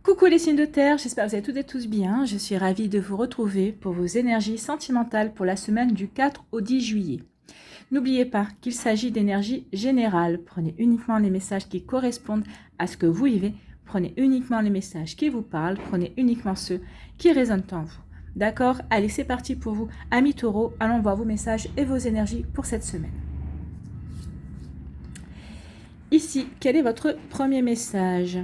Coucou les signes de terre, j'espère que vous allez toutes et tous bien. Je suis ravie de vous retrouver pour vos énergies sentimentales pour la semaine du 4 au 10 juillet. N'oubliez pas qu'il s'agit d'énergie générale. Prenez uniquement les messages qui correspondent à ce que vous vivez. Prenez uniquement les messages qui vous parlent. Prenez uniquement ceux qui résonnent en vous. D'accord? Allez, c'est parti pour vous. Amis taureaux, allons voir vos messages et vos énergies pour cette semaine. Ici, quel est votre premier message ?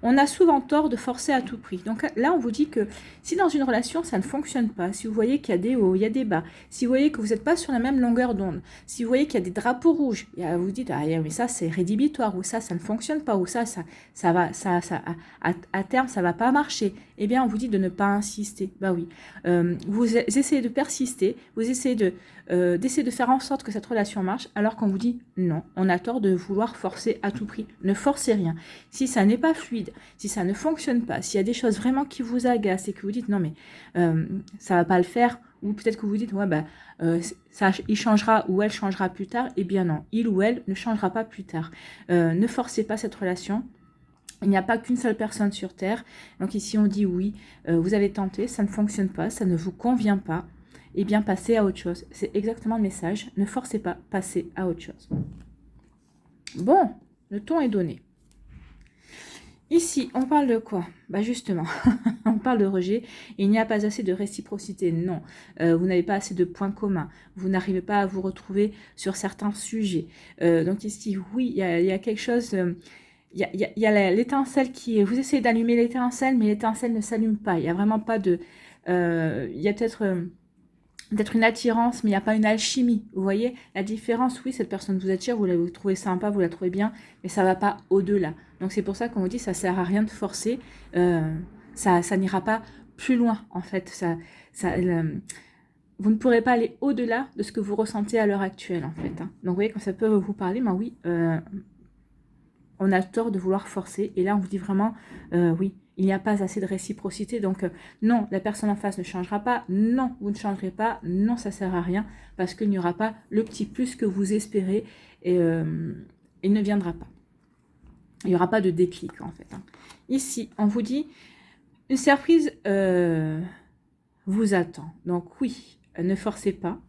On a souvent tort de forcer à tout prix. Donc là, on vous dit que si dans une relation, ça ne fonctionne pas, si vous voyez qu'il y a des hauts, il y a des bas, si vous voyez que vous n'êtes pas sur la même longueur d'onde, si vous voyez qu'il y a des drapeaux rouges, vous vous dites, ah, mais ça, c'est rédhibitoire, ou ça ne fonctionne pas, ou ça va, à terme, ça ne va pas marcher. Eh bien, on vous dit de ne pas insister. Bah oui. Vous essayez de persister, vous essayez d'essayer de faire en sorte que cette relation marche, alors qu'on vous dit non, on a tort de vouloir forcer à tout prix. Ne forcez rien. Si ça n'est pas fluide, si ça ne fonctionne pas, s'il y a des choses vraiment qui vous agacent et que vous dites non mais ça va pas le faire, ou peut-être que vous dites ouais il changera ou elle changera plus tard, eh bien non, il ou elle ne changera pas plus tard. Ne forcez pas cette relation. Il n'y a pas qu'une seule personne sur Terre. Donc ici on dit oui, vous avez tenté, ça ne fonctionne pas, ça ne vous convient pas, eh bien passez à autre chose. C'est exactement le message, ne forcez pas, passez à autre chose. Bon, le ton est donné. Ici, on parle de quoi? Bah justement, on parle de rejet. Il n'y a pas assez de réciprocité, non. Vous n'avez pas assez de points communs. Vous n'arrivez pas à vous retrouver sur certains sujets. Donc ici, oui, il y a quelque chose... Il y a l'étincelle qui... Vous essayez d'allumer l'étincelle, mais l'étincelle ne s'allume pas. Il n'y a vraiment pas de... il y a peut-être une attirance, mais il n'y a pas une alchimie. Vous voyez la différence? Oui, cette personne vous attire, vous la trouvez sympa, vous la trouvez bien, mais ça ne va pas au-delà. Donc c'est pour ça qu'on vous dit ça ne sert à rien de forcer. Ça n'ira pas plus loin, en fait. Vous ne pourrez pas aller au-delà de ce que vous ressentez à l'heure actuelle, en fait. Donc vous voyez, quand ça peut vous parler, ben oui, on a tort de vouloir forcer. Et là, on vous dit vraiment, oui, il n'y a pas assez de réciprocité. Donc, non, la personne en face ne changera pas. Non, vous ne changerez pas. Non, ça ne sert à rien. Parce qu'il n'y aura pas le petit plus que vous espérez. Et il ne viendra pas. Il n'y aura pas de déclic, en fait. Ici, on vous dit, une surprise vous attend. Donc, oui, ne forcez pas.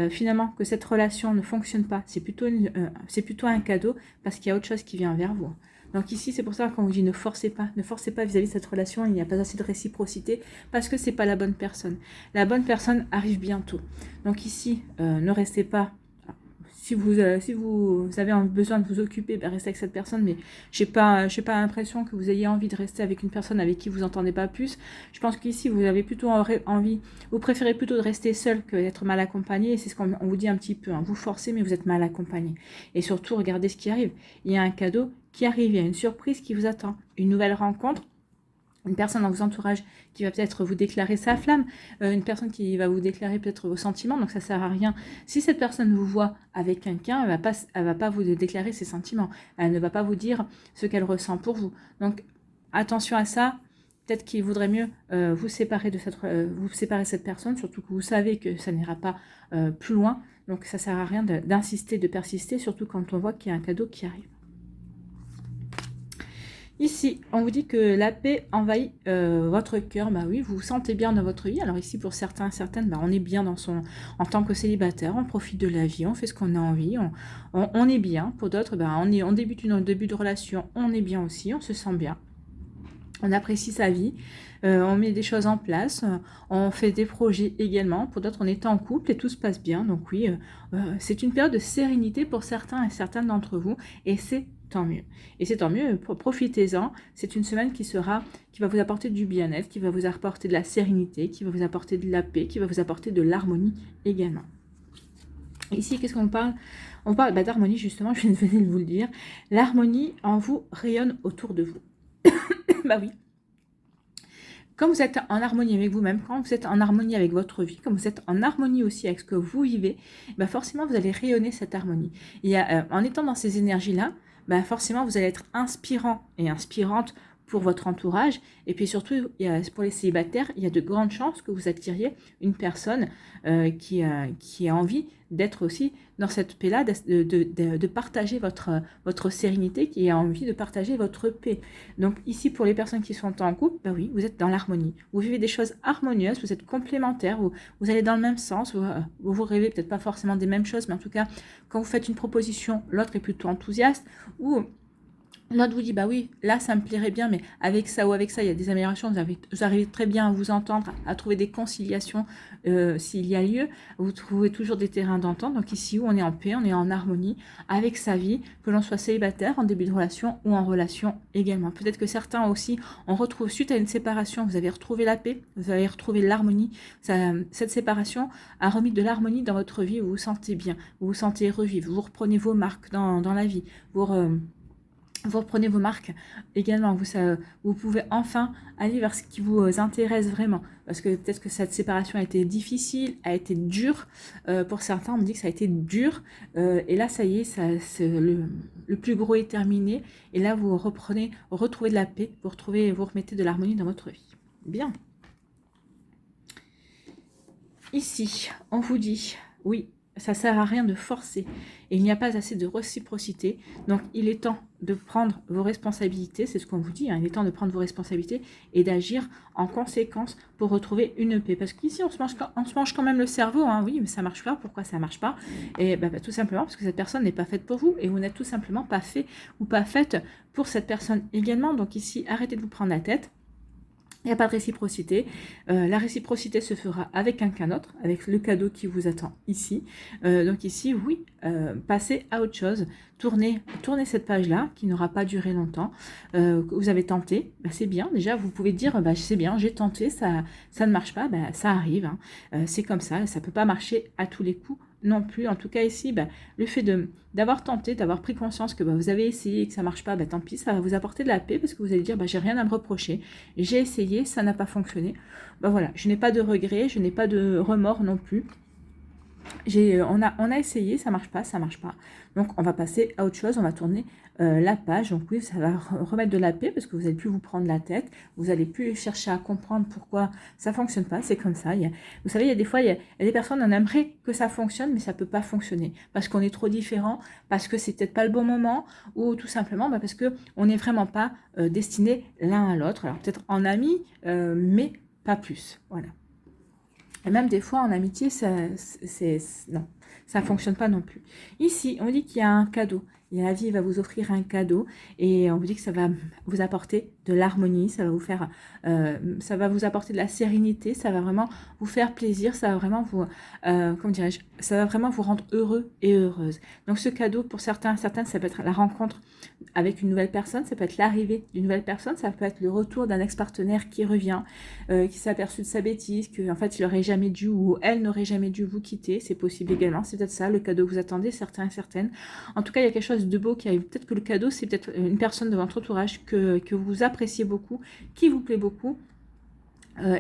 Finalement, que cette relation ne fonctionne pas, c'est plutôt un cadeau parce qu'il y a autre chose qui vient vers vous. Donc ici, c'est pour ça qu'on vous dit ne forcez pas vis-à-vis de cette relation, il n'y a pas assez de réciprocité parce que c'est pas la bonne personne. La bonne personne arrive bientôt. Donc ici, ne restez pas. Si vous avez besoin de vous occuper, ben restez avec cette personne, mais je n'ai pas l'impression que vous ayez envie de rester avec une personne avec qui vous n'entendez pas plus. Je pense qu'ici, vous avez plutôt envie, vous préférez plutôt de rester seul que d'être mal accompagné, et c'est ce qu'on vous dit un petit peu, hein. Vous forcez, mais vous êtes mal accompagné. Et surtout, regardez ce qui arrive. Il y a un cadeau qui arrive, il y a une surprise qui vous attend, une nouvelle rencontre, une personne dans vos entourages qui va peut-être vous déclarer sa flamme, une personne qui va vous déclarer peut-être vos sentiments, donc ça ne sert à rien. Si cette personne vous voit avec quelqu'un, elle va pas vous déclarer ses sentiments, elle ne va pas vous dire ce qu'elle ressent pour vous. Donc attention à ça, peut-être qu'il vaudrait mieux vous séparer de cette personne, surtout que vous savez que ça n'ira pas plus loin, donc ça ne sert à rien d'insister, de persister, surtout quand on voit qu'il y a un cadeau qui arrive. Ici, on vous dit que la paix envahit votre cœur. Bah oui, vous vous sentez bien dans votre vie. Alors ici, pour certains, certaines, bah, on est bien en tant que célibataire. On profite de la vie, on fait ce qu'on a envie. On est bien. Pour d'autres, bah, on débute un début de relation. On est bien aussi, on se sent bien. On apprécie sa vie. On met des choses en place. On fait des projets également. Pour d'autres, on est en couple et tout se passe bien. Donc oui, c'est une période de sérénité pour certains et certaines d'entre vous. Et c'est tant mieux. Et c'est tant mieux, profitez-en. C'est une semaine qui va vous apporter du bien-être, qui va vous apporter de la sérénité, qui va vous apporter de la paix, qui va vous apporter de l'harmonie également. Ici, qu'est-ce qu'on parle? On parle d'harmonie, justement, je viens de vous le dire. L'harmonie en vous rayonne autour de vous. Bah oui. Quand vous êtes en harmonie avec vous-même, quand vous êtes en harmonie avec votre vie, quand vous êtes en harmonie aussi avec ce que vous vivez, bah forcément, vous allez rayonner cette harmonie. En étant dans ces énergies-là, bah forcément, vous allez être inspirant et inspirante pour votre entourage. Et puis surtout, pour les célibataires, il y a de grandes chances que vous attiriez une personne qui a envie d'être aussi dans cette paix-là, de partager votre sérénité, qui a envie de partager votre paix. Donc ici, pour les personnes qui sont en couple, oui, vous êtes dans l'harmonie. Vous vivez des choses harmonieuses, vous êtes complémentaires, vous allez dans le même sens, vous rêvez peut-être pas forcément des mêmes choses, mais en tout cas, quand vous faites une proposition, l'autre est plutôt enthousiaste, ou l'autre vous dit, bah oui, là ça me plairait bien, mais avec ça ou avec ça, il y a des améliorations, vous arrivez très bien à vous entendre, à trouver des conciliations s'il y a lieu, vous trouvez toujours des terrains d'entente. Donc ici, où on est en paix, on est en harmonie avec sa vie, que l'on soit célibataire, en début de relation ou en relation également. Peut-être que certains aussi, on retrouve, suite à une séparation, vous avez retrouvé la paix, vous avez retrouvé l'harmonie. Cette séparation a remis de l'harmonie dans votre vie, vous vous sentez bien, vous vous sentez revivre, vous reprenez vos marques dans la vie, vous reprenez vos marques également, vous pouvez enfin aller vers ce qui vous intéresse vraiment, parce que peut-être que cette séparation a été difficile, a été dure, pour certains on me dit que ça a été dur, et là ça y est, le plus gros est terminé, et là vous retrouvez de la paix, vous remettez de l'harmonie dans votre vie. Bien. Ici, on vous dit, oui, ça sert à rien de forcer, et il n'y a pas assez de réciprocité, donc il est temps de prendre vos responsabilités, c'est ce qu'on vous dit, hein, il est temps de prendre vos responsabilités et d'agir en conséquence pour retrouver une paix, parce qu'ici on se mange quand même le cerveau, hein, oui, mais ça marche pas, pourquoi ça marche pas? Et tout simplement parce que cette personne n'est pas faite pour vous, et vous n'êtes tout simplement pas fait ou pas faite pour cette personne également. Donc ici, arrêtez de vous prendre la tête. Il n'y a pas de réciprocité. La réciprocité se fera avec quelqu'un d'autre, avec le cadeau qui vous attend ici. Donc ici, oui, passez à autre chose. Tournez cette page-là, qui n'aura pas duré longtemps. Vous avez tenté, c'est bien. Déjà, vous pouvez dire, c'est bien, j'ai tenté, ça ne marche pas, ça arrive. Hein. C'est comme ça ne peut pas marcher à tous les coups non plus. En tout cas ici, le fait d'avoir tenté, d'avoir pris conscience que vous avez essayé et que ça marche pas, tant pis, ça va vous apporter de la paix, parce que vous allez dire, j'ai rien à me reprocher, j'ai essayé, ça n'a pas fonctionné. Voilà, je n'ai pas de regrets, je n'ai pas de remords non plus. On a essayé, ça marche pas. Donc on va passer à autre chose, on va tourner la page. Donc oui, ça va remettre de la paix, parce que vous n'allez plus vous prendre la tête, vous n'allez plus chercher à comprendre pourquoi ça fonctionne pas. C'est comme ça. Vous savez, il y a des fois, il y a des personnes, on aimerait que ça fonctionne, mais ça peut pas fonctionner parce qu'on est trop différents, parce que c'est peut-être pas le bon moment, ou tout simplement parce que on n'est vraiment pas destinés l'un à l'autre. Alors peut-être en amis, mais pas plus. Voilà. Et même des fois, en amitié, non, ça ne fonctionne pas non plus. Ici, on dit qu'il y a un cadeau. Et la vie va vous offrir un cadeau. Et on vous dit que ça va vous apporter de l'harmonie. Ça va vous apporter de la sérénité. Ça va vraiment vous faire plaisir. Ça va vraiment ça va vraiment vous rendre heureux et heureuse. Donc ce cadeau, pour certaines, ça peut être la rencontre avec une nouvelle personne. Ça peut être l'arrivée d'une nouvelle personne. Ça peut être le retour d'un ex-partenaire qui revient, qui s'est aperçu de sa bêtise, qu'en fait, il n'aurait jamais dû, ou elle n'aurait jamais dû vous quitter. C'est possible également. C'est peut-être ça, le cadeau que vous attendez, certains et certaines. En tout cas, il y a quelque chose de beau qui arrive. Peut-être que le cadeau, c'est peut-être une personne de votre entourage que vous appréciez beaucoup, qui vous plaît beaucoup,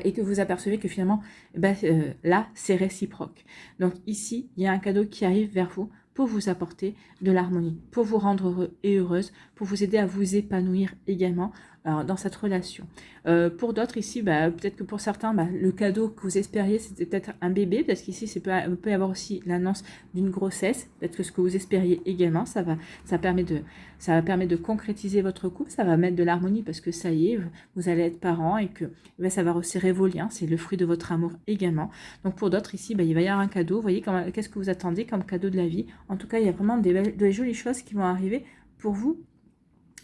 et que vous apercevez que finalement, là, c'est réciproque. Donc ici, il y a un cadeau qui arrive vers vous pour vous apporter de l'harmonie, pour vous rendre heureux et heureuse, pour vous aider à vous épanouir également dans cette relation. Pour d'autres ici, peut-être que pour certains, le cadeau que vous espériez, c'était peut-être un bébé, parce qu'ici, il peut y avoir aussi l'annonce d'une grossesse, peut-être que ce que vous espériez également, ça va permettre de concrétiser votre couple, ça va mettre de l'harmonie, parce que ça y est, vous allez être parents, et que ça va resserrer vos liens, c'est le fruit de votre amour également. Donc pour d'autres ici, il va y avoir un cadeau, vous voyez, qu'est-ce que vous attendez comme cadeau de la vie. En tout cas, il y a vraiment des jolies choses qui vont arriver pour vous,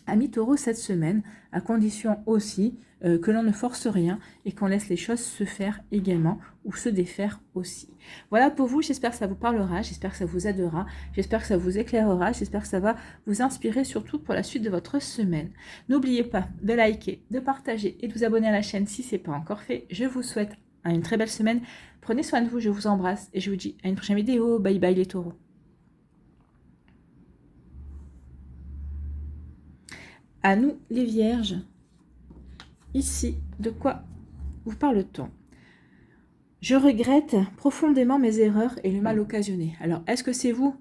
amis taureaux, cette semaine, à condition aussi que l'on ne force rien et qu'on laisse les choses se faire également, ou se défaire aussi. Voilà pour vous, j'espère que ça vous parlera, j'espère que ça vous aidera, j'espère que ça vous éclairera, j'espère que ça va vous inspirer, surtout pour la suite de votre semaine. N'oubliez pas de liker, de partager et de vous abonner à la chaîne si ce n'est pas encore fait. Je vous souhaite une très belle semaine, prenez soin de vous, je vous embrasse et je vous dis à une prochaine vidéo. Bye bye les taureaux. À nous les vierges, ici, de quoi vous parle-t-on? Je regrette profondément mes erreurs et le mal occasionné. Alors, est-ce que c'est vous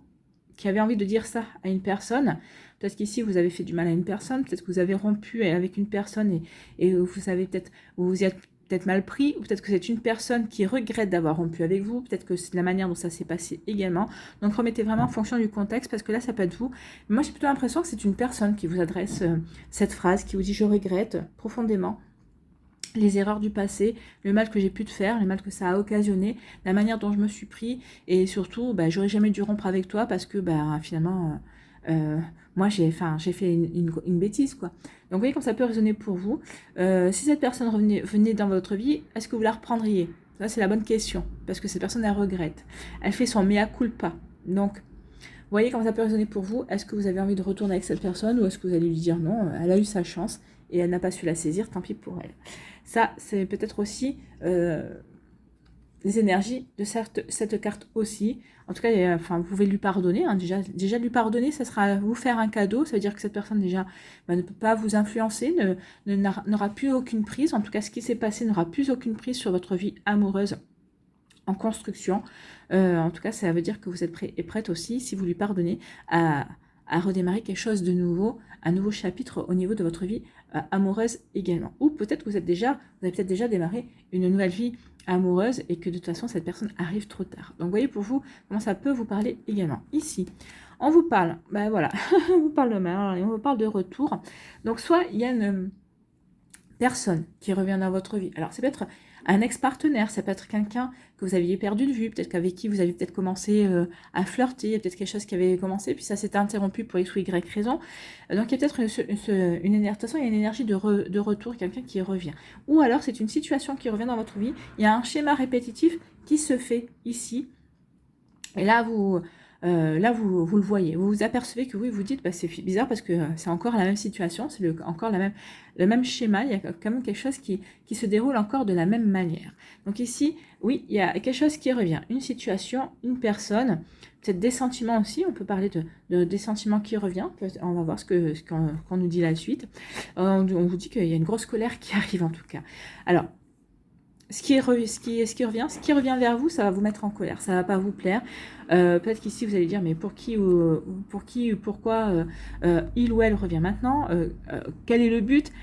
qui avait envie de dire ça à une personne. Peut-être qu'ici, vous avez fait du mal à une personne, peut-être que vous avez rompu avec une personne et vous avez peut-être, vous vous y êtes peut-être mal pris, ou peut-être que c'est une personne qui regrette d'avoir rompu avec vous, peut-être que c'est la manière dont ça s'est passé également. Donc remettez vraiment en fonction du contexte, parce que là, ça peut être vous. Moi, j'ai plutôt l'impression que c'est une personne qui vous adresse cette phrase, qui vous dit « je regrette profondément » les erreurs du passé, le mal que j'ai pu te faire, le mal que ça a occasionné, la manière dont je me suis pris, et surtout, j'aurais jamais dû rompre avec toi parce que finalement, moi j'ai fait une bêtise, quoi. Donc vous voyez comme ça peut résonner pour vous. Si cette personne venait dans votre vie, est-ce que vous la reprendriez? Ça c'est la bonne question, parce que cette personne elle regrette. Elle fait son mea culpa. Donc vous voyez comment ça peut résonner pour vous. Est-ce que vous avez envie de retourner avec cette personne, ou est-ce que vous allez lui dire non, elle a eu sa chance et elle n'a pas su la saisir, tant pis pour elle. Ça, c'est peut-être aussi les énergies de cette carte aussi. En tout cas, vous pouvez lui pardonner. Hein, déjà lui pardonner, ça sera vous faire un cadeau. Ça veut dire que cette personne déjà ne peut pas vous influencer, n'aura plus aucune prise. En tout cas, ce qui s'est passé n'aura plus aucune prise sur votre vie amoureuse en construction. En tout cas, ça veut dire que vous êtes prêt et prête aussi, si vous lui pardonnez, à redémarrer quelque chose de nouveau, un nouveau chapitre au niveau de votre vie amoureuse également. Ou peut-être que vous avez peut-être déjà démarré une nouvelle vie amoureuse et que de toute façon cette personne arrive trop tard. Donc voyez pour vous comment ça peut vous parler également. Ici, on vous parle, voilà, on vous parle de mal, on vous parle de retour. Donc soit il y a une personne qui revient dans votre vie. Alors, c'est peut-être un ex-partenaire, ça peut être quelqu'un que vous aviez perdu de vue, peut-être qu'avec qui vous avez peut-être commencé à flirter, il y a peut-être quelque chose qui avait commencé, puis ça s'est interrompu pour X ou Y raison. Donc, il y a peut-être une énergie, de toute façon, il y a une énergie de retour, quelqu'un qui revient. Ou alors, c'est une situation qui revient dans votre vie, il y a un schéma répétitif qui se fait ici, et là, vous le voyez, vous vous apercevez que oui, vous dites, c'est bizarre parce que c'est encore la même situation, c'est encore le même schéma, il y a quand même quelque chose qui se déroule encore de la même manière. Donc ici, oui, il y a quelque chose qui revient, une situation, une personne, peut-être des sentiments aussi, on peut parler des sentiments qui reviennent, on va voir ce qu'on nous dit la suite. On vous dit qu'il y a une grosse colère qui arrive en tout cas. Alors, ce qui revient vers vous, ça va vous mettre en colère, ça va pas vous plaire. Peut-être qu'ici vous allez dire mais pourquoi il ou elle revient maintenant, quel est le but,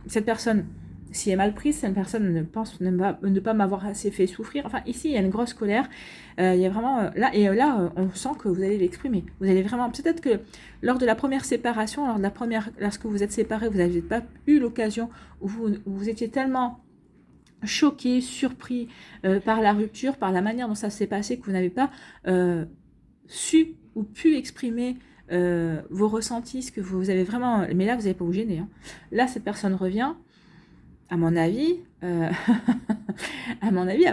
cette personne, si elle est mal prise, cette personne ne pas m'avoir assez fait souffrir. Enfin ici il y a une grosse colère, il y a vraiment là on sent que vous allez l'exprimer. Vous allez vraiment, peut-être que lors de la première séparation, lorsque vous êtes séparés, vous n'avez pas eu l'occasion, où vous étiez tellement choqué, surpris par la rupture, par la manière dont ça s'est passé, que vous n'avez pas su ou pu exprimer vos ressentis, ce que vous avez vraiment... Mais là, vous n'avez pas vous gêner. Hein. Là, cette personne revient, à mon avis, elle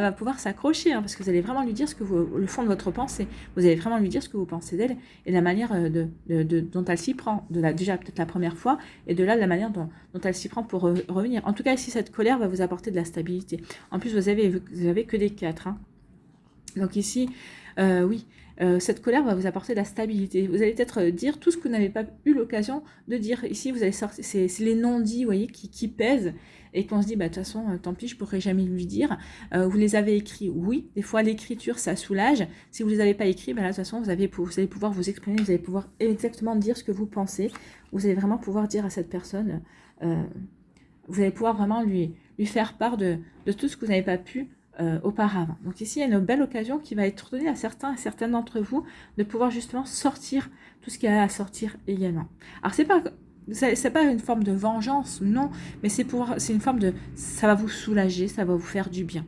va pouvoir s'accrocher, hein, parce que vous allez vraiment lui dire le fond de votre pensée. Vous allez vraiment lui dire ce que vous pensez d'elle et la manière dont elle s'y prend. Déjà peut-être la première fois, et de là la manière dont elle s'y prend pour revenir. En tout cas, ici, cette colère va vous apporter de la stabilité. En plus, vous avez que des 4. Hein. Donc ici, oui, cette colère va vous apporter de la stabilité. Vous allez peut-être dire tout ce que vous n'avez pas eu l'occasion de dire. Ici, vous allez sortir, c'est les non-dits, vous voyez, qui pèsent, et qu'on se dit, de toute façon, tant pis, je pourrais jamais lui dire. Vous les avez écrits, oui. Des fois, l'écriture, ça soulage. Si vous les avez pas écrits, là, de toute façon, vous allez pouvoir vous exprimer, vous allez pouvoir exactement dire ce que vous pensez. Vous allez vraiment pouvoir dire à cette personne, vous allez pouvoir vraiment lui faire part de tout ce que vous n'avez pas pu auparavant. Donc ici, il y a une belle occasion qui va être donnée à certaines d'entre vous de pouvoir justement sortir tout ce qu'il y a à sortir également. Alors, c'est pas une forme de vengeance, non, mais c'est une forme de... Ça va vous soulager, ça va vous faire du bien.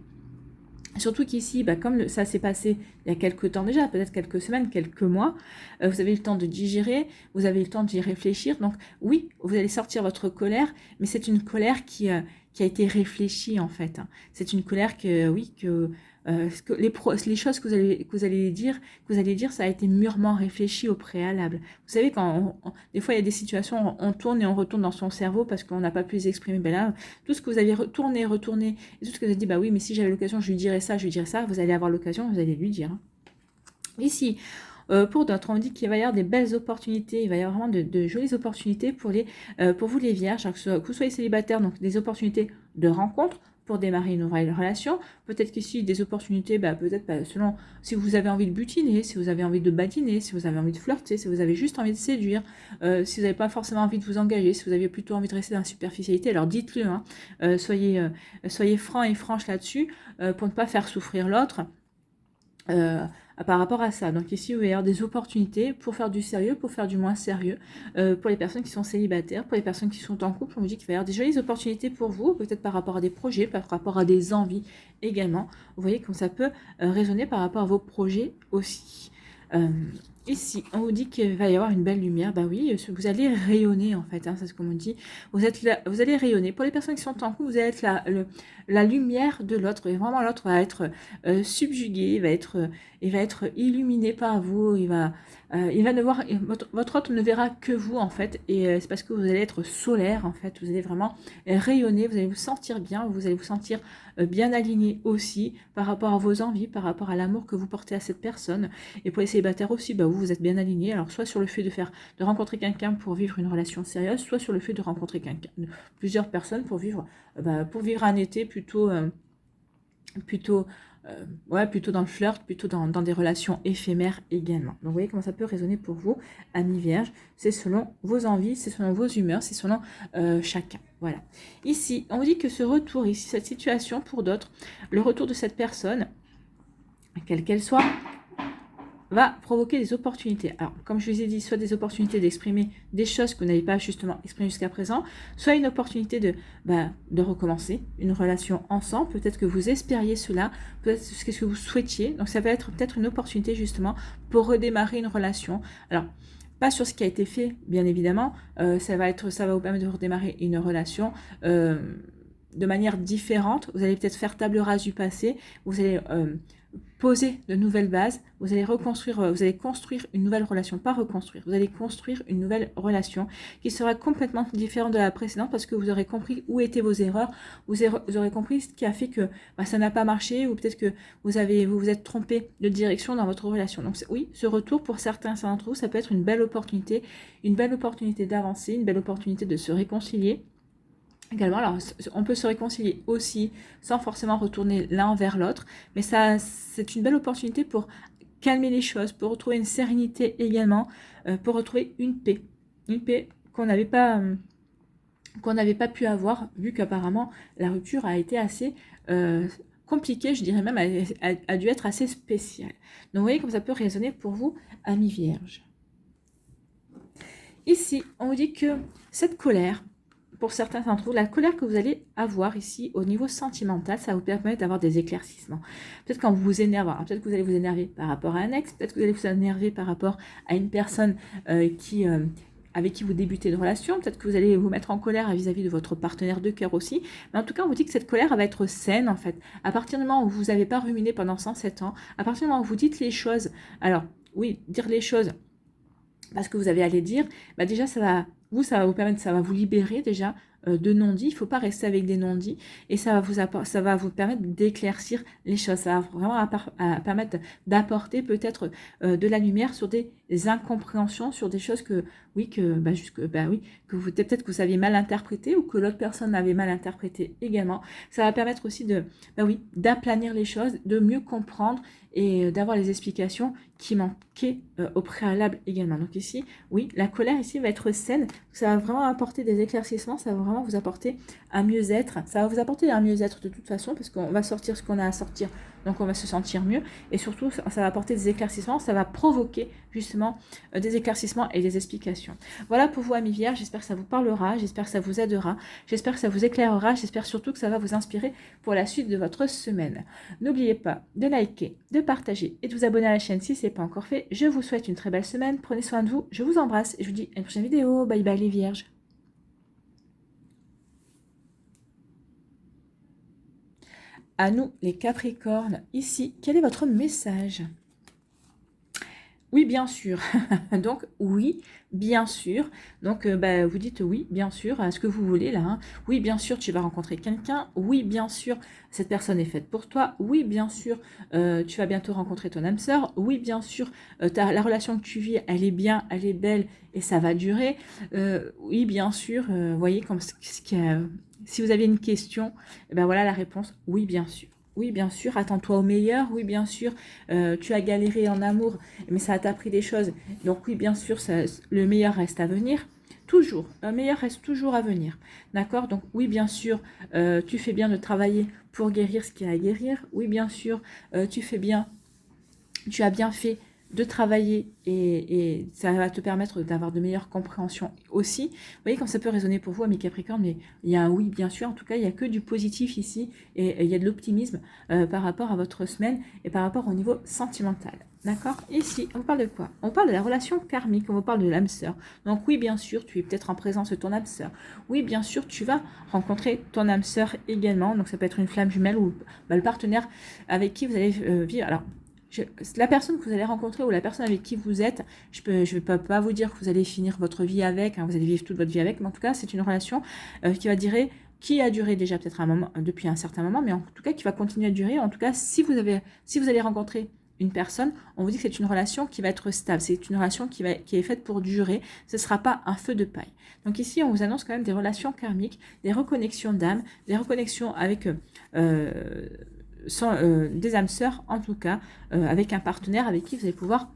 Surtout qu'ici, comme ça s'est passé il y a quelques temps déjà, peut-être quelques semaines, quelques mois, vous avez eu le temps de digérer, vous avez eu le temps d'y réfléchir. Donc oui, vous allez sortir votre colère, mais c'est une colère qui a été réfléchie en fait. Hein. C'est une colère les choses que vous allez dire, ça a été mûrement réfléchi au préalable. Vous savez, des fois il y a des situations, on tourne et on retourne dans son cerveau parce qu'on n'a pas pu les exprimer. Là, tout ce que vous avez retourné, et tout ce que vous avez dit, oui, mais si j'avais l'occasion, je lui dirais ça, vous allez avoir l'occasion, vous allez lui dire. Hein. Ici, pour d'autres, on dit qu'il va y avoir des belles opportunités, il va y avoir vraiment de jolies opportunités pour vous les vierges, que vous soyez célibataire, donc des opportunités de rencontre, pour démarrer une nouvelle relation. Peut-être qu'ici, des opportunités, peut-être selon si vous avez envie de butiner, si vous avez envie de badiner, si vous avez envie de flirter, si vous avez juste envie de séduire, si vous n'avez pas forcément envie de vous engager, si vous avez plutôt envie de rester dans la superficialité, alors dites-le, hein, soyez franc et franche là-dessus pour ne pas faire souffrir l'autre. Par rapport à ça. Donc ici, vous allez avoir des opportunités pour faire du sérieux, pour faire du moins sérieux, pour les personnes qui sont célibataires, pour les personnes qui sont en couple. On vous dit qu'il va y avoir des jolies opportunités pour vous, peut-être par rapport à des projets, par rapport à des envies également. Vous voyez comme ça peut résonner par rapport à vos projets aussi. Ici, on vous dit qu'il va y avoir une belle lumière. Bah oui, vous allez rayonner en fait, hein, c'est ce qu'on me dit. Vous êtes là, vous allez rayonner. Pour les personnes qui sont en couple, vous allez être la lumière de l'autre. Et vraiment, l'autre va être subjugué, il va être illuminé par vous. Il va ne voir, votre autre ne verra que vous en fait. Et c'est parce que vous allez être solaire en fait. Vous allez vraiment rayonner. Vous allez vous sentir bien. Vous allez vous sentir bien aligné aussi par rapport à vos envies, par rapport à l'amour que vous portez à cette personne. Et pour les célibataires aussi, vous êtes bien aligné. Alors soit sur le fait de rencontrer quelqu'un pour vivre une relation sérieuse, soit sur le fait de rencontrer plusieurs personnes pour vivre un été plutôt dans le flirt, plutôt dans des relations éphémères également. Donc vous voyez comment ça peut résonner pour vous, amis vierges. C'est selon vos envies, c'est selon vos humeurs, c'est selon chacun. Voilà. Ici, on vous dit que ce retour, ici, cette situation pour d'autres, le retour de cette personne, quelle qu'elle soit, va provoquer des opportunités. Alors, comme je vous ai dit, soit des opportunités d'exprimer des choses que vous n'avez pas justement exprimées jusqu'à présent, soit une opportunité de recommencer une relation ensemble. Peut-être que vous espériez cela, peut-être ce que vous souhaitiez. Donc, ça va être peut-être une opportunité justement pour redémarrer une relation. Alors, pas sur ce qui a été fait, bien évidemment. Ça va vous permettre de redémarrer une relation de manière différente. Vous allez peut-être faire table rase du passé. Vous allez poser de nouvelles bases, vous allez construire une nouvelle relation, pas reconstruire, vous allez construire une nouvelle relation qui sera complètement différente de la précédente parce que vous aurez compris où étaient vos erreurs, vous aurez compris ce qui a fait que ça n'a pas marché ou peut-être que vous vous êtes trompé de direction dans votre relation. Donc oui, ce retour pour certains d'entre vous, ça peut être une belle opportunité d'avancer, une belle opportunité de se réconcilier. Également, alors on peut se réconcilier aussi sans forcément retourner l'un vers l'autre, mais ça c'est une belle opportunité pour calmer les choses, pour retrouver une sérénité également, pour retrouver une paix qu'on n'avait pas pu avoir, vu qu'apparemment la rupture a été assez compliquée, je dirais même a dû être assez spéciale. Donc vous voyez comme ça peut résonner pour vous, amis vierges. Ici, on vous dit que cette colère, pour certains d'entre vous, la colère que vous allez avoir ici au niveau sentimental, ça va vous permettre d'avoir des éclaircissements. Peut-être quand vous vous énervez, peut-être que vous allez vous énerver par rapport à un ex, peut-être que vous allez vous énerver par rapport à une personne avec qui vous débutez une relation, peut-être que vous allez vous mettre en colère vis-à-vis de votre partenaire de cœur aussi, mais en tout cas on vous dit que cette colère va être saine en fait. À partir du moment où vous n'avez pas ruminé pendant 107 ans, à partir du moment où vous dites les choses, alors oui, dire les choses parce que vous avez à les dire, déjà ça va vous permettre, ça va vous libérer déjà de non-dits. Il ne faut pas rester avec des non-dits et ça va vous permettre d'éclaircir les choses. Ça va vraiment permettre d'apporter peut-être de la lumière sur des incompréhensions, sur des choses que peut-être que vous aviez mal interprété ou que l'autre personne avait mal interprété également. Ça va permettre aussi d'aplanir les choses, de mieux comprendre et d'avoir les explications qui manquaient au préalable également. Donc ici, oui, la colère ici va être saine. Ça va vraiment apporter des éclaircissements, ça va vraiment vous apporter un mieux-être. Ça va vous apporter un mieux-être de toute façon parce qu'on va sortir ce qu'on a à sortir, donc on va se sentir mieux. Et surtout, ça va apporter des éclaircissements, ça va provoquer justement des éclaircissements et des explications. Voilà pour vous, amis vierges, j'espère que ça vous parlera, j'espère que ça vous aidera, j'espère que ça vous éclairera, j'espère surtout que ça va vous inspirer pour la suite de votre semaine. N'oubliez pas de liker, de partager et de vous abonner à la chaîne si ce n'est pas encore fait. Je vous souhaite une très belle semaine, prenez soin de vous, je vous embrasse et je vous dis à une prochaine vidéo. Bye bye les vierges. À nous les Capricornes, ici, quel est votre message ? oui, bien sûr. Donc, oui, bien sûr. Donc, bah, vous dites oui, bien sûr, à ce que vous voulez là, hein. Oui, bien sûr, tu vas rencontrer quelqu'un. Oui, bien sûr, cette personne est faite pour toi. Oui, bien sûr, tu vas bientôt rencontrer ton âme sœur. Oui, bien sûr, la relation que tu vis, elle est bien, elle est belle et ça va durer. Oui, bien sûr, vous voyez, comme si vous aviez une question, eh ben voilà la réponse. Oui, bien sûr. Oui, bien sûr, attends-toi au meilleur. Oui, bien sûr, tu as galéré en amour, mais ça t'a appris des choses. Donc oui, bien sûr, le meilleur reste à venir. Toujours, le meilleur reste toujours à venir. D'accord? Donc oui, bien sûr, tu fais bien de travailler pour guérir ce qu'il y a à guérir. Oui, bien sûr, tu fais bien, tu as bien fait de travailler et ça va te permettre d'avoir de meilleures compréhensions aussi. Vous voyez comme ça peut résonner pour vous, amis Capricorne, mais il y a un oui, bien sûr. En tout cas, il n'y a que du positif ici et il y a de l'optimisme par rapport à votre semaine et par rapport au niveau sentimental. D'accord? Ici, on parle de quoi? On parle de la relation karmique, on parle de l'âme sœur. Donc oui, bien sûr, tu es peut-être en présence de ton âme sœur. Oui, bien sûr, tu vas rencontrer ton âme sœur également. Donc ça peut être une flamme jumelle ou bah, le partenaire avec qui vous allez vivre. Alors, la personne que vous allez rencontrer ou la personne avec qui vous êtes, je ne vais pas vous dire que vous allez finir votre vie avec, hein, vous allez vivre toute votre vie avec, mais en tout cas, c'est une relation qui a duré déjà peut-être un moment, depuis un certain moment, mais en tout cas qui va continuer à durer. En tout cas, si vous allez rencontrer une personne, on vous dit que c'est une relation qui va être stable, c'est une relation qui est faite pour durer, ce ne sera pas un feu de paille. Donc ici, on vous annonce quand même des relations karmiques, des reconnexions d'âme, des reconnexions avec des âmes sœurs, en tout cas, avec un partenaire avec qui vous allez pouvoir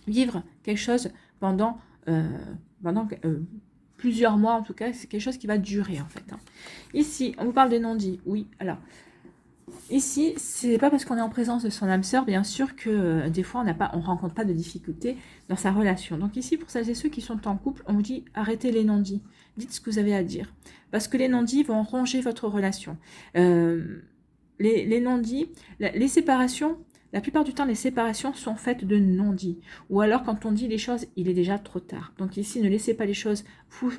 vivre quelque chose pendant, plusieurs mois, en tout cas, c'est quelque chose qui va durer, en fait. Hein. Ici, on vous parle des non-dits. Oui, alors, ici, c'est pas parce qu'on est en présence de son âme sœur, bien sûr, que des fois, on rencontre pas de difficultés dans sa relation. Donc ici, pour celles et ceux qui sont en couple, on vous dit arrêtez les non-dits. Dites ce que vous avez à dire. Parce que les non-dits vont ronger votre relation. Les non-dits, les séparations, la plupart du temps, les séparations sont faites de non-dits. Ou alors, quand on dit les choses, il est déjà trop tard. Donc ici, ne laissez pas les choses,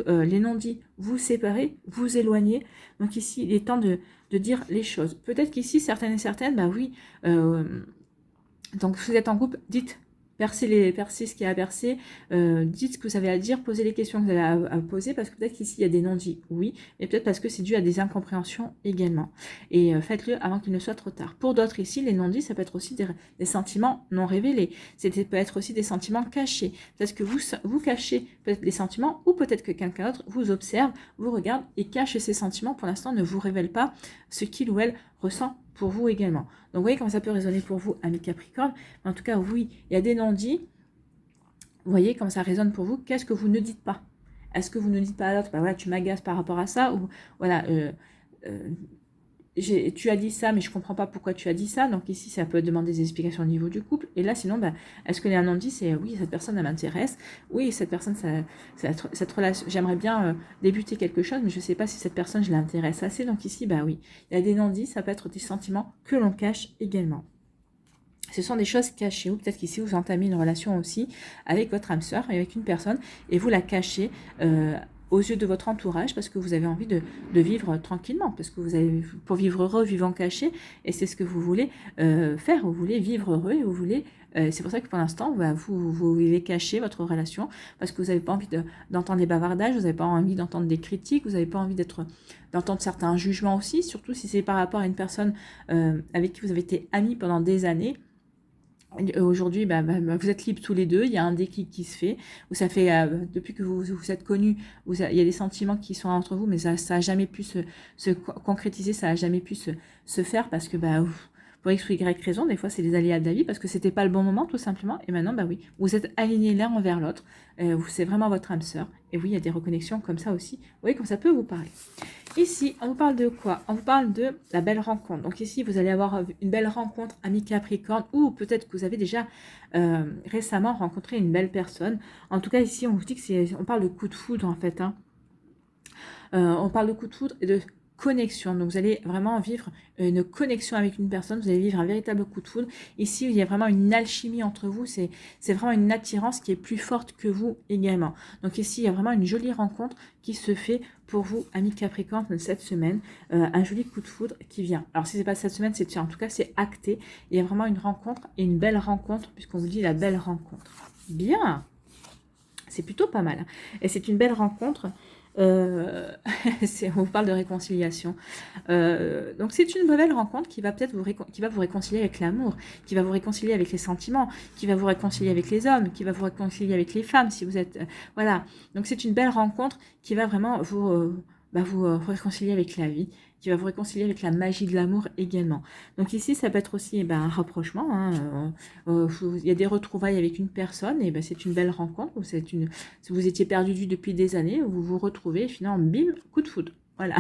les non-dits, vous séparer, vous éloigner. Donc ici, il est temps de dire les choses. Peut-être qu'ici, certaines et certaines, bah oui, donc si vous êtes en couple, dites percez ce qu'il y a à percer, dites ce que vous avez à dire, posez les questions que vous avez à poser, parce que peut-être qu'ici il y a des non-dits, oui, mais peut-être parce que c'est dû à des incompréhensions également. Et faites-le avant qu'il ne soit trop tard. Pour d'autres ici, les non-dits, ça peut être aussi des sentiments non révélés, ça peut être aussi des sentiments cachés, parce que vous cachez peut-être des sentiments, ou peut-être que quelqu'un d'autre vous observe, vous regarde et cache ses sentiments, pour l'instant ne vous révèle pas ce qu'il ou elle ressent pour vous également. Donc vous voyez comment ça peut résonner pour vous, amis Capricorne. En tout cas, oui, il y a des non-dits. Vous voyez comment ça résonne pour vous. Qu'est-ce que vous ne dites pas? Est-ce que vous ne dites pas à l'autre, bah voilà, tu m'agaces par rapport à ça, ou voilà, tu as dit ça, mais je comprends pas pourquoi tu as dit ça. Donc ici, ça peut demander des explications au niveau du couple. Et là, sinon, bah, est-ce que les non-dits, c'est oui, cette personne, elle m'intéresse. Oui, cette personne, cette relation, j'aimerais bien débuter quelque chose, mais je sais pas si cette personne, je l'intéresse assez. Donc ici, bah oui, il y a des non-dits, ça peut être des sentiments que l'on cache également. Ce sont des choses cachées, ou peut-être qu'ici vous entamez une relation aussi avec votre âme sœur et avec une personne, et vous la cachez aux yeux de votre entourage parce que vous avez envie de vivre tranquillement, parce que vous avez, pour vivre heureux, vivant caché, et c'est ce que vous voulez faire, vous voulez vivre heureux, et vous voulez, c'est pour ça que pour l'instant, bah, vous vivez cacher votre relation, parce que vous n'avez pas envie d'entendre des bavardages, vous n'avez pas envie d'entendre des critiques, vous n'avez pas envie d'entendre certains jugements aussi, surtout si c'est par rapport à une personne avec qui vous avez été amis pendant des années. Aujourd'hui, vous êtes libres tous les deux, il y a un déclic qui se fait, où ça fait, depuis que vous êtes connus, il y a des sentiments qui sont entre vous, mais ça n'a jamais pu se concrétiser, ça n'a jamais pu se faire, parce que pour X ou Y raison, des fois c'est les aléas de la vie, parce que c'était pas le bon moment tout simplement, et maintenant, oui, vous êtes alignés l'un envers l'autre, c'est vraiment votre âme sœur, et oui, il y a des reconnexions comme ça aussi, vous voyez, comme ça peut vous parler. Ici, on vous parle de quoi? On vous parle de la belle rencontre. Donc ici, vous allez avoir une belle rencontre, ami Capricorne, ou peut-être que vous avez déjà récemment rencontré une belle personne. En tout cas, ici, on vous dit que on parle de coup de foudre, en fait. Hein. On parle de coup de foudre et connexion. Donc, vous allez vraiment vivre une connexion avec une personne. Vous allez vivre un véritable coup de foudre. Ici, il y a vraiment une alchimie entre vous. C'est vraiment une attirance qui est plus forte que vous également. Donc, ici, il y a vraiment une jolie rencontre qui se fait pour vous, amis Capricorne, cette semaine. Un joli coup de foudre qui vient. Alors, si ce n'est pas cette semaine, c'est en tout cas, c'est acté. Il y a vraiment une rencontre et une belle rencontre, puisqu'on vous dit la belle rencontre. Bien! C'est plutôt pas mal. Et c'est une belle rencontre. On vous parle de réconciliation. Donc c'est une belle rencontre qui va peut-être vous réconcilier avec l'amour, qui va vous réconcilier avec les sentiments, qui va vous réconcilier avec les hommes, qui va vous réconcilier avec les femmes si vous êtes voilà. Donc c'est une belle rencontre qui va vraiment vous réconcilier avec la vie, qui va vous réconcilier avec la magie de l'amour également. Donc ici, ça peut être aussi un rapprochement. Hein, il y a des retrouvailles avec une personne, et c'est une belle rencontre. Si vous étiez perdu depuis des années, vous vous retrouvez, et finalement, bim, coup de foudre. Voilà,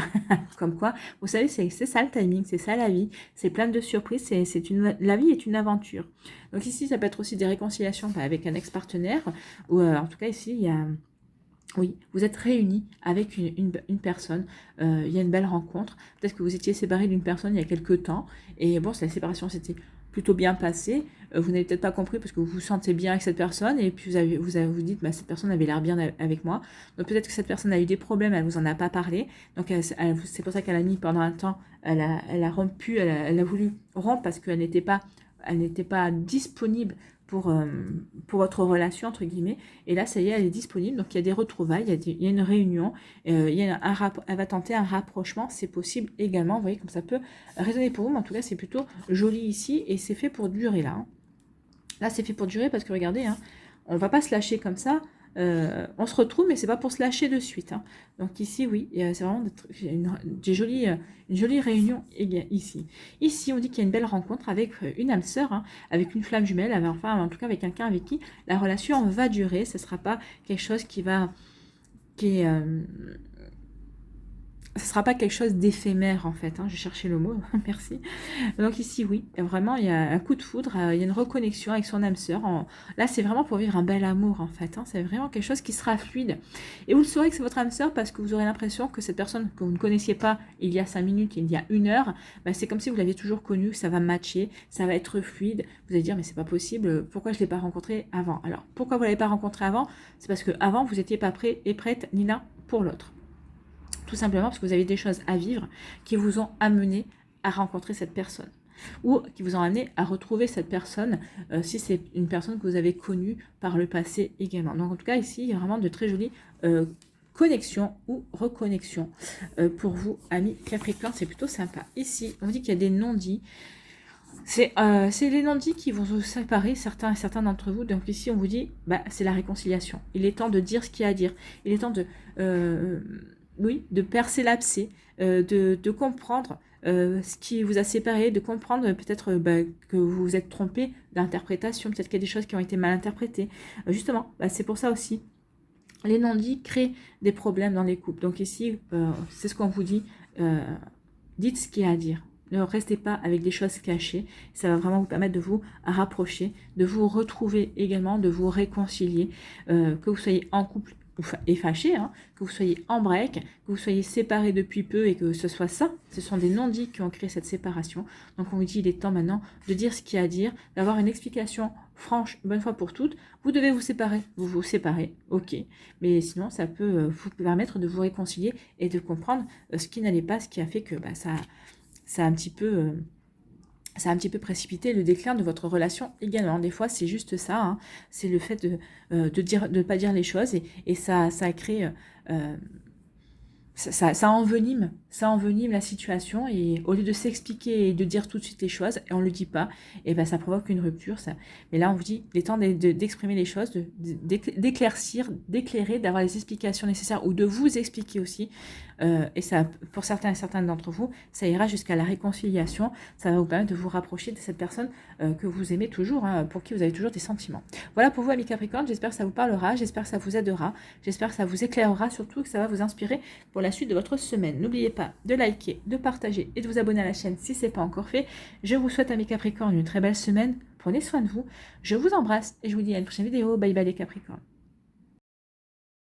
comme quoi, vous savez, c'est ça le timing, c'est ça la vie, c'est plein de surprises, la vie est une aventure. Donc ici, ça peut être aussi des réconciliations avec un ex-partenaire, ou en tout cas ici, il y a... Oui, vous êtes réunis avec une personne, il y a une belle rencontre. Peut-être que vous étiez séparés d'une personne il y a quelques temps. Et bon, la séparation s'était plutôt bien passée. Vous n'avez peut-être pas compris parce que vous vous sentez bien avec cette personne. Et puis vous dites, cette personne avait l'air bien avec moi. Donc peut-être que cette personne a eu des problèmes, elle ne vous en a pas parlé. Donc c'est pour ça qu'elle a mis pendant un temps, elle a rompu, elle a voulu rompre parce qu'elle n'était pas disponible pour votre relation, entre guillemets. Et là, ça y est, elle est disponible. Donc, il y a des retrouvailles, il y a une réunion, elle va tenter un rapprochement. C'est possible également. Vous voyez comme ça peut résonner pour vous. Mais en tout cas, c'est plutôt joli ici. Et c'est fait pour durer, là. Hein. Là, c'est fait pour durer parce que, regardez, hein, on ne va pas se lâcher comme ça. On se retrouve, mais c'est pas pour se lâcher de suite. Hein. Donc ici, oui, c'est vraiment une jolie réunion ici. Ici, on dit qu'il y a une belle rencontre avec une âme sœur, hein, avec une flamme jumelle, enfin, en tout cas avec quelqu'un avec qui la relation va durer. Ce ne sera pas quelque chose ce ne sera pas quelque chose d'éphémère en fait, hein. J'ai cherché le mot, merci. Donc ici oui, vraiment il y a un coup de foudre, il y a une reconnexion avec son âme sœur. Là c'est vraiment pour vivre un bel amour en fait, hein. C'est vraiment quelque chose qui sera fluide. Et vous le saurez que c'est votre âme sœur parce que vous aurez l'impression que cette personne que vous ne connaissiez pas il y a 5 minutes, il y a 1 heure, c'est comme si vous l'aviez toujours connue, ça va matcher, ça va être fluide. Vous allez dire mais c'est pas possible, pourquoi je ne l'ai pas rencontré avant? Alors pourquoi vous ne l'avez pas rencontré avant? C'est parce que avant vous n'étiez pas prêt et prête ni l'un pour l'autre. Tout simplement parce que vous avez des choses à vivre qui vous ont amené à rencontrer cette personne ou qui vous ont amené à retrouver cette personne si c'est une personne que vous avez connue par le passé également. Donc en tout cas ici il y a vraiment de très jolies connexions ou reconnexions pour vous amis Capricorne, c'est plutôt sympa. Ici on dit qu'il y a des non-dits. C'est les non-dits qui vont vous séparer, certains d'entre vous. Donc ici on vous dit c'est la réconciliation. Il est temps de dire ce qu'il y a à dire. Il est temps de percer l'abcès, de comprendre ce qui vous a séparé, de comprendre peut-être que vous vous êtes trompé d'interprétation, peut-être qu'il y a des choses qui ont été mal interprétées. Justement, c'est pour ça aussi. Les non-dits créent des problèmes dans les couples. Donc ici, c'est ce qu'on vous dit. Dites ce qu'il y a à dire. Ne restez pas avec des choses cachées. Ça va vraiment vous permettre de vous rapprocher, de vous retrouver également, de vous réconcilier, que vous soyez en couple et fâché, hein, que vous soyez en break, que vous soyez séparés depuis peu et que ce soit ça. Ce sont des non-dits qui ont créé cette séparation. Donc on vous dit il est temps maintenant de dire ce qu'il y a à dire, d'avoir une explication franche, bonne fois pour toutes. Vous devez vous séparez, ok. Mais sinon ça peut vous permettre de vous réconcilier et de comprendre ce qui n'allait pas, ce qui a fait que ça a un petit peu précipité le déclin de votre relation également. Des fois, c'est juste ça, hein. C'est le fait de ne pas dire les choses et ça crée... ça envenime la situation et au lieu de s'expliquer et de dire tout de suite les choses, et on ne le dit pas, et ça provoque une rupture. Mais là, on vous dit, il est temps d'exprimer les choses, d'éclaircir, d'éclairer, d'avoir les explications nécessaires ou de vous expliquer aussi. Et ça, pour certains et certaines d'entre vous, ça ira jusqu'à la réconciliation. Ça va vous permettre de vous rapprocher de cette personne que vous aimez toujours, hein, pour qui vous avez toujours des sentiments. Voilà pour vous, amis Capricorne. J'espère que ça vous parlera, j'espère que ça vous aidera, j'espère que ça vous éclairera, surtout que ça va vous inspirer pour la suite de votre semaine. N'oubliez pas de liker, de partager et de vous abonner à la chaîne si ce n'est pas encore fait. Je vous souhaite, amis Capricorne, une très belle semaine. Prenez soin de vous. Je vous embrasse et je vous dis à une prochaine vidéo. Bye bye les Capricornes.